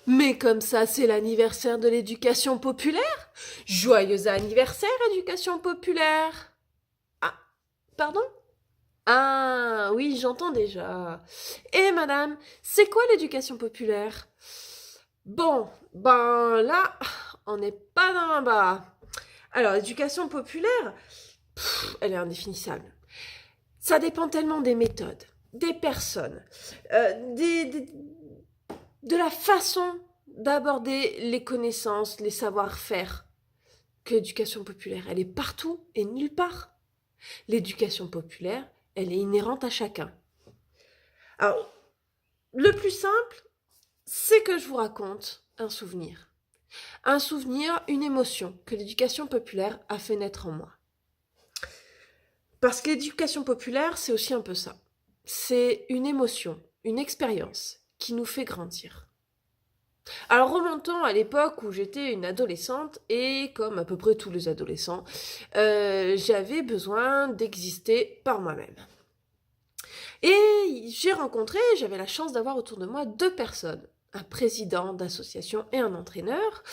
Mais comme ça, c'est l'anniversaire de l'éducation populaire. Joyeux anniversaire, éducation populaire. Ah, pardon? Ah, oui, j'entends déjà. Et madame, c'est quoi l'éducation populaire? Bon, ben là, on n'est pas dans un bas. Alors, l'éducation populaire, elle est indéfinissable. Ça dépend tellement des méthodes, des personnes, de la façon d'aborder les connaissances, les savoir-faire, que l'éducation populaire, elle est partout et nulle part. L'éducation populaire, elle est inhérente à chacun. Alors, le plus simple, c'est que je vous raconte un souvenir. Un souvenir, une émotion que l'éducation populaire a fait naître en moi. Parce que l'éducation populaire, c'est aussi un peu ça. C'est une émotion, une expérience qui nous fait grandir. Alors remontons à l'époque où j'étais une adolescente et comme à peu près tous les adolescents, j'avais besoin d'exister par moi-même. Et j'avais la chance d'avoir autour de moi deux personnes, un président d'association et un entraîneur,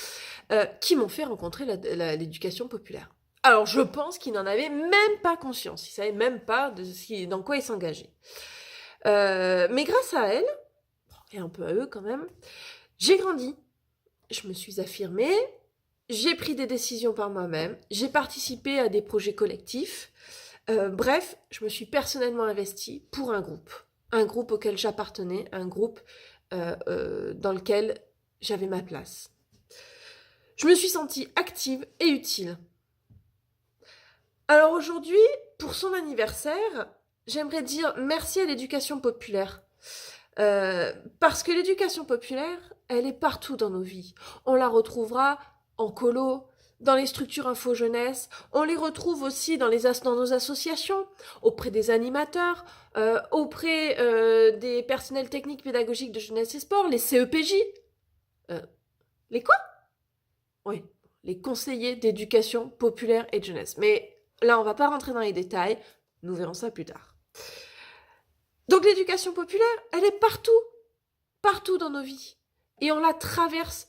qui m'ont fait rencontrer l'éducation populaire. Alors je pense qu'ils n'en avaient même pas conscience, ils savaient même pas dans quoi ils s'engageaient. Mais grâce à elles, et un peu à eux quand même, j'ai grandi. Je me suis affirmée, j'ai pris des décisions par moi-même, j'ai participé à des projets collectifs. Bref, je me suis personnellement investie pour un groupe auquel j'appartenais, un groupe dans lequel j'avais ma place. Je me suis sentie active et utile. Alors aujourd'hui, pour son anniversaire, j'aimerais dire merci à l'éducation populaire. Parce que l'éducation populaire, elle est partout dans nos vies. On la retrouvera en colo, dans les structures info-jeunesse, on les retrouve aussi dans nos associations, auprès des animateurs, auprès des personnels techniques pédagogiques de jeunesse et sport, les CEPJ. Les quoi? Oui, les conseillers d'éducation populaire et de jeunesse. Mais là, on va pas rentrer dans les détails, nous verrons ça plus tard. Donc l'éducation populaire, elle est partout dans nos vies. Et on la traverse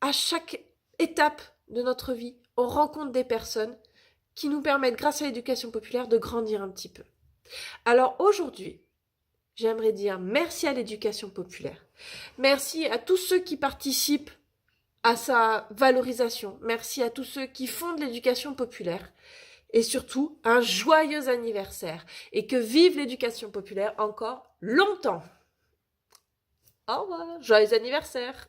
à chaque étape de notre vie. On rencontre des personnes qui nous permettent, grâce à l'éducation populaire, de grandir un petit peu. Alors aujourd'hui, j'aimerais dire merci à l'éducation populaire. Merci à tous ceux qui participent à sa valorisation. Merci à tous ceux qui font de l'éducation populaire. Et surtout, un joyeux anniversaire. Et que vive l'éducation populaire encore longtemps. Au revoir, joyeux anniversaire.